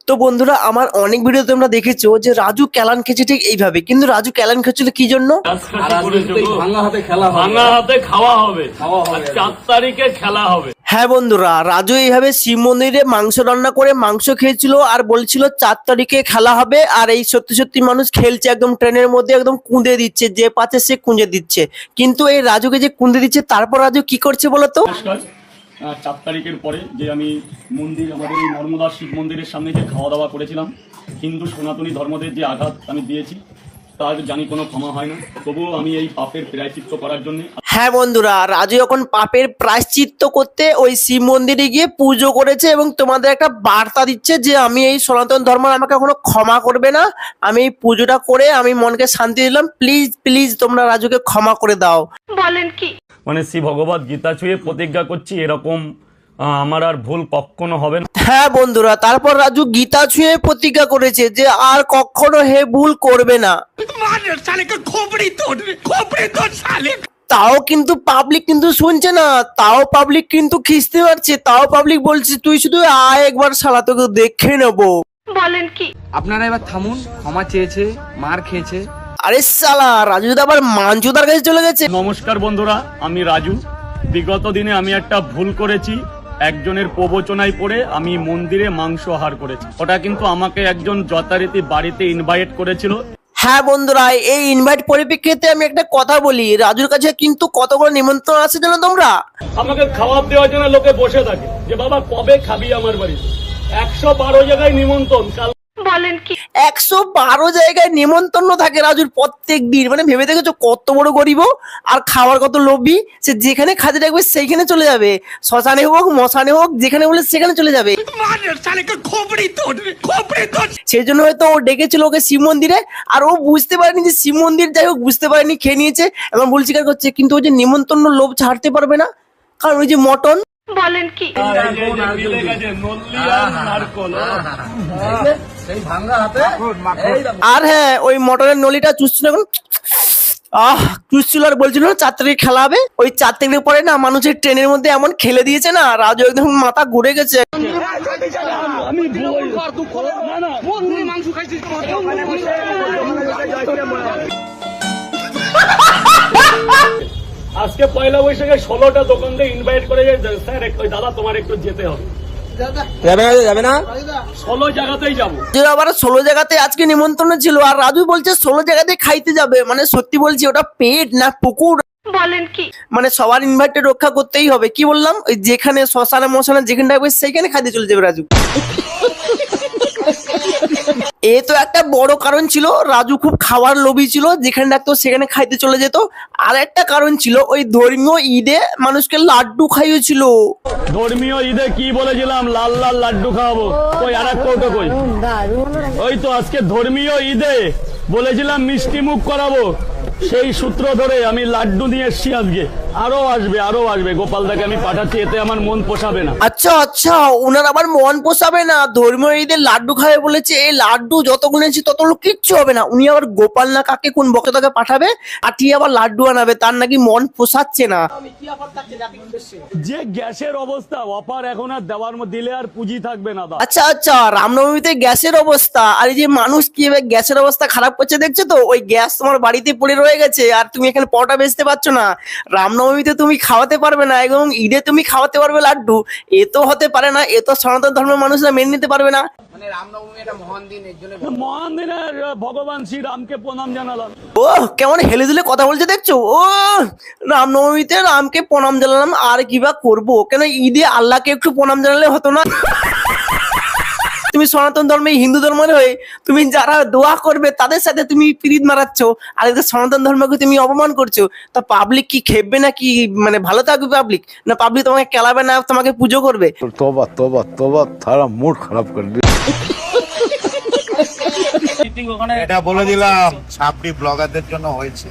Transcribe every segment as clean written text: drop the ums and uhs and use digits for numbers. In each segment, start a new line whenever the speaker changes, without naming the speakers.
তো বন্ধুরা, আমার অনেক ভিডিও তোমরা দেখেছো যে রাজু ক্যালান খেয়েছে ঠিক এইভাবে, কিন্তু রাজু ক্যালান খেয়েছিল কি জন্য?
ভাঙা হাতে খাওয়া হবে, 4 তারিখে খেলা হবে।
হ্যাঁ বন্ধুরা, রাজু এইভাবে শিব মন্দিরে মাংস রান্না করে মাংস খেয়েছিল আর বলছিল 4 তারিখে খেলা হবে। আর এই সত্যি সত্যি মানুষ খেলছে, একদম ট্রেনের মধ্যে একদম কুঁদে দিচ্ছে, যে পাচ্ছে সে কুঁজে দিচ্ছে। কিন্তু এই রাজুকে যে কুঁদে দিচ্ছে, তারপর রাজু কি করছে বলতো?
4 তারিখের পরে যে আমি মন্দির, আমাদের এই নর্মদা শিব মন্দিরের সামনে যে খাওয়া দাওয়া করেছিলাম, হিন্দু সনাতনী ধর্মদের যে আঘাত আমি দিয়েছি, তার জানি কোনো ক্ষমা হয় না। তবুও আমি এই পাপের প্রায়শ্চিত্ত করার জন্য।
হ্যাঁ বন্ধুরা, রাজু এখন পাপের প্রায়শ্চিত্ত করতে ওই শিব মন্দিরে গিয়ে পুজো করেছে এবং তোমাদের একটা বার্তা দিচ্ছে যে আমি এই সনাতন ধর্ম আমাকে কখনো ক্ষমা করবে না। আমি এই পুজোটা করে আমি মনকে শান্তি দিলাম, প্লিজ প্লিজ তোমরা রাজুকে ক্ষমা করে দাও।
বলেন কি?
মানে শ্রী ভগবত গীতা ছুঁয়ে প্রতিজ্ঞা করছি, এরকম আমার আর ভুল কখনো হবে না।
হ্যাঁ বন্ধুরা, তারপর রাজু গীতা ছুঁয়ে প্রতিজ্ঞা করেছে যে আর কখনো হে ভুল করবে না। তাও কিন্তু পাবলিক কিন্তু শুনছে না, তাও পাবলিক কিন্তু খিস্তে পারছে, তাও পাবলিক বলছে তুই শুধু আয় একবার, শালা তোকে দেখে নেবো।
বলেন কি?
আপনারা এবার থামুন, ক্ষমা চেয়েছে, মার খেয়েছে।
আরে শালা, রাজু তো আবার মানচুদার কাছে চলে গেছে।
নমস্কার বন্ধুরা, আমি রাজু। বিগত দিনে আমি একটা ভুল করেছি, একজনের প্রবচনায় পড়ে আমি মন্দিরে মাংস আহার করেছি। ওটা কিন্তু আমাকে একজন যথারীতি বাড়িতে ইনভাইট করেছিল।
হ্যাঁ বন্ধুরা, এই ইনভাইট পরিপ্রেক্ষিতে আমি একটা কথা বলি, রাজুর কাছে কিন্তু কতগুলো নিমন্ত্রণ আছে জানো তোমরা?
আমাকে খাবার দেওয়ার জন্য লোকে বসে থাকে যে বাবা কবে খাবি আমার বাড়িতে। 112 জায়গায় নিমন্ত্রণ।
বলেন কি?
112 জায়গায় নিমন্ত্রণ থাকে রাজুর প্রত্যেক দিন। মানে ভেবে দেখেছো কত বড় গরিব আর খাওয়ার কত লোভী। সে যেখানে খাতে রাখবে সেইখানে চলে যাবে, শ্মশানে হোক মশানে হোক, যেখানে বলে সেখানে চলে যাবে। সেই জন্য হয়তো ও ডেকেছিল ওকে শিব মন্দিরে, আর ও বুঝতে পারেনি যে শিব মন্দির, যাই হোক বুঝতে পারেনি, খেয়ে নিয়েছে এবং ভুল স্বীকার করছে। কিন্তু ওই যে নিমন্ত্রণ লোভ ছাড়তে পারবে না, কারণ ওই যে মটন।
বলেন কি?
আর হ্যাঁ, ওই মটনের নলিটা চুষছিল এখন, চুষছিল আর বলছিল 4 তারিখে খেলা হবে। ওই 4 তারিখের পরে না মানুষের ট্রেনের মধ্যে এমন খেলে দিয়েছে না, রাজু একদম মাথা ঘুরে গেছে।
আজকে পয়লা বৈশাখে 16টা দোকান থেকে ইনভাইট করে যে স্যার দাদা তোমার একটু যেতে হবে।
যাবে না
16 জায়গাতেই যাবো।
আবার 16 জায়গাতে আজকে নিমন্ত্রণ ছিল, আর রাজু বলছে 16 জায়গাতে খাইতে যাবে। মানে সত্যি বলছি, ওটা পেট না পুকুর?
বলেন কি?
মানে সবার ইনভাইটে রক্ষা করতেই হবে। কি বললাম? ওই যেখানে শ্মশানে মশানে যেখানে থাকবে সেইখানে খাইতে চলে যাবে রাজু। এ তো একটা বড় কারণ ছিল, রাজু খুব খাওয়ার লোভী ছিল, যেখানে ডাকতো সেখানে খাইতে চলে যেত। আর একটা কারণ ছিল, ওই ধর্মীয় ঈদে মানুষকে লাড্ডু খাইয়েছিল।
ধর্মীয় ঈদে কি বলেছিলাম? লাল লাল লাড্ডু খাওয়াবো। কই আর এক কৌটো কই? ওই তো আজকে ধর্মীয় ঈদে বলেছিলাম মিষ্টি মুখ করাবো, সেই সূত্র ধরে আমি লাড্ডু নিয়ে এসছি। আজকে আরো আসবে গোপালদাকে আমি পাঠাচ্ছি, এতে আমার মন পোষাবে না।
আচ্ছা, ওনার আবার মন পোষাবে না? ধর্মীয় ঈদের লাড্ডু খাবে বলেছে। এই লাড্ডু যত গুনেছি তত কিচ্ছু হবে না। উনি আবার গোপাল না কাকে কোন বক্তাকে পাঠাবে, আটিয়ে আবার লাড্ডু আনাবে, তার নাকি মন পোষাচ্ছে না।
যে গ্যাসের অবস্থা, অফার এখন আর দেওয়ার দিলে আর পুঁজি থাকবে না।
আচ্ছা, রামনবমীতে গ্যাসের অবস্থা, আর এই যে মানুষ কিভাবে গ্যাসের অবস্থা খারাপ করছে দেখছো তো? ওই গ্যাস তোমার বাড়িতে পড়ে রয়ে গেছে আর তুমি এখানে পরোটা বেচতে পারছো না। রামনবমীতে তুমি খাওয়াতে পারবে না এবং ঈদে তুমি খাওয়াতে পারবে লাড্ডু। এ তো হতে পারে না, এ তো সনাতন ধর্মের মানুষরা মেনে নিতে পারবে না।
মানে রামনবমী একটা মহান দিন, এর জন্য
মহান দিনের ভগবান শ্রীরামকে প্রণাম জানালাম।
ও কেমন হেলে দুলে কথা বলছে দেখছো? ও রামনবমীতে রামকে প্রণাম জানালাম, আর কি বা করবো? কেন ঈদে আল্লাহকে একটু প্রণাম জানালে হতো না? তুমি সনাতন ধর্মে, হিন্দু ধর্মের হয়ে তুমি যারা দোয়া করবে তাদের সাথে তুমি পিরিত মারাচ্ছ, আর এদের সনাতন ধর্মকে তুমি অপমান করছো। তা পাবলিক কি খেপবে না? কি মানে ভালো থাকবে পাবলিক? না পাবলিক তোমাকে কেলাবে না, তোমাকে পুজো করবে?
তোবা তোবা তোবা, তারা মুড খারাপ করে দিল।
এটা বলে দিলাম, সাপড়ি ব্লগারদের জন্য হয়েছে।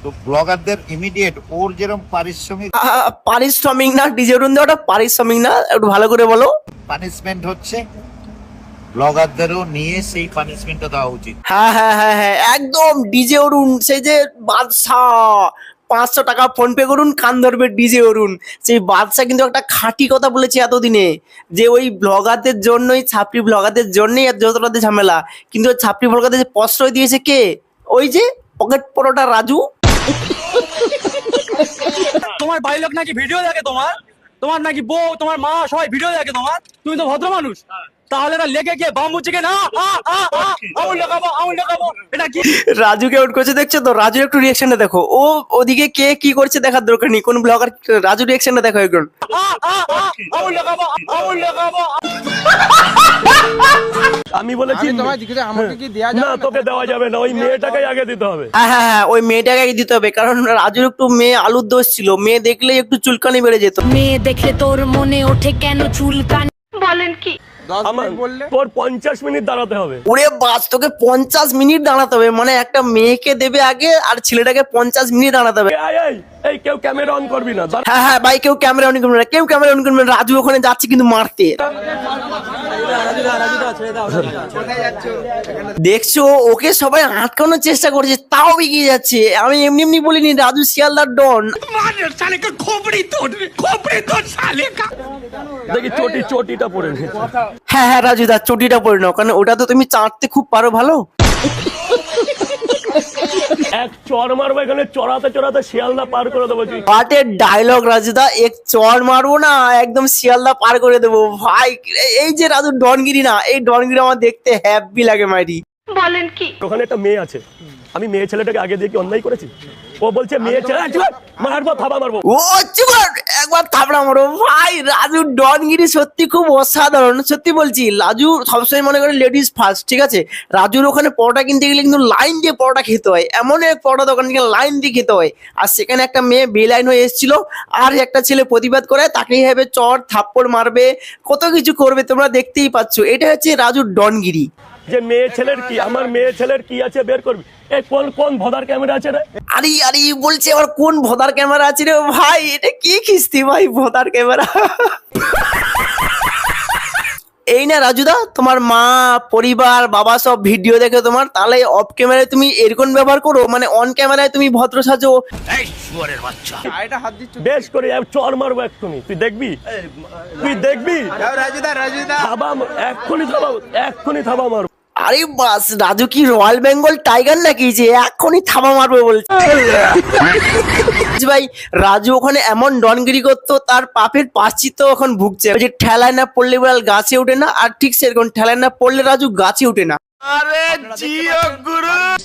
তো ব্লগারদের ইমিডিয়েট ওর যেরকম
পারিশ্রমিক না, ডিজে অরুণ দেওয়াটা পারিশ্রমিক না, একটু ভালো করে বলো।
পানিশমেন্ট হচ্ছে, ব্লগারদেরও নিয়ে সেই পানিশমেন্টটা দেওয়া উচিত।
হ্যাঁ, একদম ডিজে অরুণ, সেই যে বাদশা 500 টাকা ফোন পে করুন, কান ধরবে ডিজে অরুণ। সেই বাদশা কিন্তু একটা খাঁটি কথা বলেছে এতদিনে, যে ওই ব্লগারদের জন্যই, ছাপড়ি ব্লগারদের জন্যই যতটাতে ঝামেলা। কিন্তু ওই ছাপড়ি ব্লগারদের যে প্রশ্রয় দিয়েছে কে? ওই যে পকেট পরোটা রাজু।
তোমার বাড়ির লোক নাকি ভিডিও দেখে, তোমার নাকি বউ, তোমার মা সবাই ভিডিও দেখে তোমার, তুমি তো ভদ্র মানুষ, তাহলে এরা লেগে গিয়ে বাম বুঝছে না আঙুল লাগাবো এটা কি?
রাজুকে আউট করছে দেখছো তো? রাজুর একটু রিয়াকশনটা দেখো। ও ওদিকে কে কি করছে দেখার দরকার নেই, কোন ব্লগার, রাজুর রিয়াকশনটা দেখো এখন।
আঙুল লাগাবো। আমি বলেছি
আমাকে কি দেয়া
না, তোকে দেওয়া যাবে না, ওই মেয়েটাকে আগে দিতে হবে।
হ্যাঁ, ওই মেয়েটাকে দিতে হবে, কারণ রাজুর একটু মেয়ে আলুর দোষ ছিল, মেয়ে দেখলে একটু চুলকানি বেড়ে যেত।
মেয়ে দেখলে তোর মনে ওঠে কেন চুলকানি?
বলেন কি?
আমার তোর 50 মিনিট দাঁড়াতে হবে।
ওরে বাস, তোকে 50 মিনিট দাঁড়াতে হবে? মানে একটা মেয়েকে দেবে আগে আর ছেলেটাকে 50 মিনিট দাঁড়াতে হবে?
এই কেউ ক্যামেরা অন করবি না।
হ্যাঁ ভাই, কেউ ক্যামেরা অন করবে না, কেউ ক্যামেরা অন করবে না। রাজু ওখানে যাচ্ছে কিন্তু মারতে। দেখছো, ওকে সবাই আটকানোর চেষ্টা করছে, তাও এগিয়ে যাচ্ছে। আমি এমনি এমনি বলিনি, রাজু শিয়ালদার ডন।
দেখি চটিটা পরে নে।
হ্যাঁ রাজু দা, চটিটা পরে নাও, কারণ ওটা তো তুমি চাটতে খুব পারো ভালো।
এক চড় মারবো এখানে, চড়াতে শিয়ালদা পার করে দেবো।
পাটের ডায়লগ রাজুদা, এক চড় মারবো না, একদম শিয়ালদা পার করে দেবো ভাই। এই যে রাজু ডনগিরি না, এই ডনগিরি আমার দেখতে হ্যাপি লাগে মাইরি।
বলেন কি?
ওখানে একটা মেয়ে আছে, আমি মেয়ে ছেলেটাকে আগে দিয়ে কি অন্যায় করেছি? ও বলছে মেয়ে ছেলে মারবো, থাবা মারবো।
ও চুপ, একবার থাপড়া মারো ভাই। রাজু ডনগিরি সত্যি খুব অসাধারণ, সত্যি বলছি। রাজু সবসময় মনে করে লেডিস ফার্স্ট, ঠিক আছে? রাজুর ওখানে পরোটা কিনতে গেলে কিন্তু লাইন দিয়ে পরোটা খেতে হয়, এমন এক পরোটা দোকান থেকে লাইন দিয়ে খেতে হয়। আর সেখানে একটা মেয়ে বেলাইন হয়ে এসেছিল, আর একটা ছেলে প্রতিবাদ করে, তাকেই হবে চড় থাপ্পড় মারবে, কত কিছু করবে, তোমরা দেখতেই পাচ্ছ। এটা হচ্ছে রাজুর ডনগিরি।
যে মেয়ে ছেলের কি, আমার মেয়ে ছেলের কি আছে বের করবি। এই কোন ভদার ক্যামেরা আছে রে?
আরে বলছে আবার কোন ভোদার ক্যামেরা আছে রে ভাই? এটা কি খিস্তি ভাই, ভোদার ক্যামেরা। এই না রাজুদা, তোমার মা, পরিবার, বাবা সব ভিডিও দেখে তোমার, তাহলে অফ ক্যামেরায় তুমি এরকম ব্যবহার করো, মানে অন ক্যামেরায় তুমি ভদ্র সাজো।
এটা হাত দিচ্ছ
বেশ করে চর মারবো এক্ষুনি, তুই দেখবি।
রাজুদা
এক্ষুনি থাবা মারবো।
আরে বাস, রাজু কি রয়্যাল বেঙ্গল টাইগার নাকি যে এখনই থামা মারবে বলছে? ভাই রাজু ওখানে এমন ডনগিরি করতো, তার পাপের প্রায়শ্চিত্ত এখন ভুগছে। ওই যে ঠেলায় না পড়লে বিড়াল গাছে ওঠে না, আর ঠিক সেরকম ঠেলায় না পড়লে রাজু গাছে ওঠে না।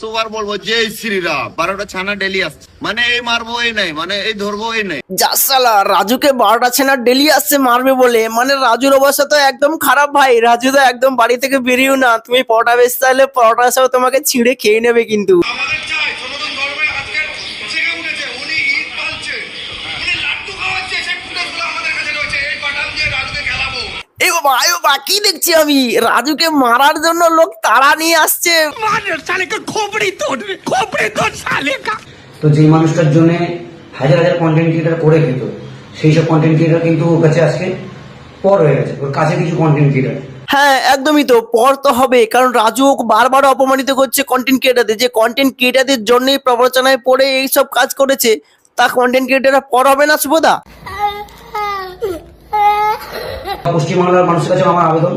সুবার বলবো জয় শ্রীরাম, 12টা ছানা ডেলি আসছে, মানে এই মারবো এই নাই, মানে এই ধরবো এই নাই।
জাসালা, রাজুকে 12টা ছেনা ডেলি আসছে মারবে বলে, মানে রাজুর অবস্থা তো একদম খারাপ ভাই। রাজু তো একদম বাড়ি থেকে বেরিয়েও না, তুমি পরোটা বেচতে হলে পরোটা সব তোমাকে ছিঁড়ে খেয়ে নেবে কিন্তু। এই বাবা কি দেখছি আমি, রাজুকে মারার জন্য লোক তাড়া নিয়ে আসছে।
তো যেই মানুষটার জন্য হাজার হাজার কন্টেন্ট ক্রিয়েটার করে খেত, সেই সব কন্টেন্ট ক্রিয়েটার কিন্তু ওর কাছে আজকে পর হয়ে গেছে, ওর কাছে কিছু কন্টেন্ট ক্রিয়েটার।
হ্যাঁ একদমই তো, পর তো হবে, কারণ রাজু ওকে বারবার অপমানিত করছে কন্টেন্ট ক্রিয়েটারদের, যে কন্টেন্ট ক্রিয়েটারদের জন্যই প্রবচনায় পড়ে এইসব কাজ করেছে, তা কন্টেন্ট ক্রিয়েটাররা পর হবে না শুভদা?
পশ্চিমবাংলার মানুষের কাছে আমার আবেদন,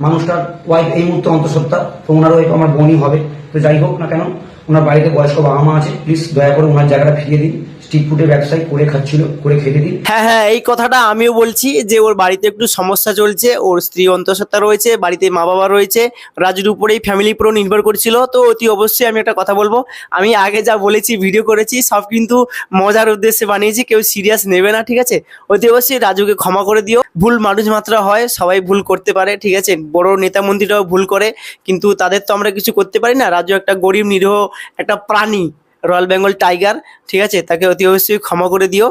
মানুষটার ওয়াইফ এই মুহূর্তে অন্তঃসত্ত্বা, তো ওনার ওয়াইফ আমার বোনই হবে। তো যাই হোক না কেন, ওনার বাড়িতে বয়স্ক বাবা মা আছে, প্লিজ দয়া করে ওনার জায়গাটা ফিরিয়ে দিন। স্ট্রিট ফুডের ব্যবসায় করে খাচ্ছিল, করে খেতে দিন।
হ্যাঁ এই কথাটা আমিও বলছি, যে ওর বাড়িতে একটু সমস্যা চলছে, ওর স্ত্রী অন্তঃসত্ত্বা রয়েছে, বাড়িতে মা বাবা রয়েছে, রাজুর উপরেই ফ্যামিলির পুরো নির্ভর করছিল। তো অতি অবশ্যই আমি একটা কথা বলবো, আমি আগে যা বলেছি, ভিডিও করেছি, সব কিন্তু মজার উদ্দেশ্যে বানিয়েছি, কেউ সিরিয়াস নেবে না, ঠিক আছে? অতি অবশ্যই রাজুকে ক্ষমা করে দিও। ভুল মানুষ মাত্র হয়, সবাই ভুল করতে পারে, ঠিক আছে? বড় নেতা মন্ত্রীরাও ভুল করে, কিন্তু তাদের তো আমরা কিছু করতে পারি না। রাজু একটা গরিব নিরীহ একটা প্রাণী, রয়্যাল বেঙ্গল টাইগার, ঠিক আছে? তাকে অতি অবশ্যই ক্ষমা করে দিও।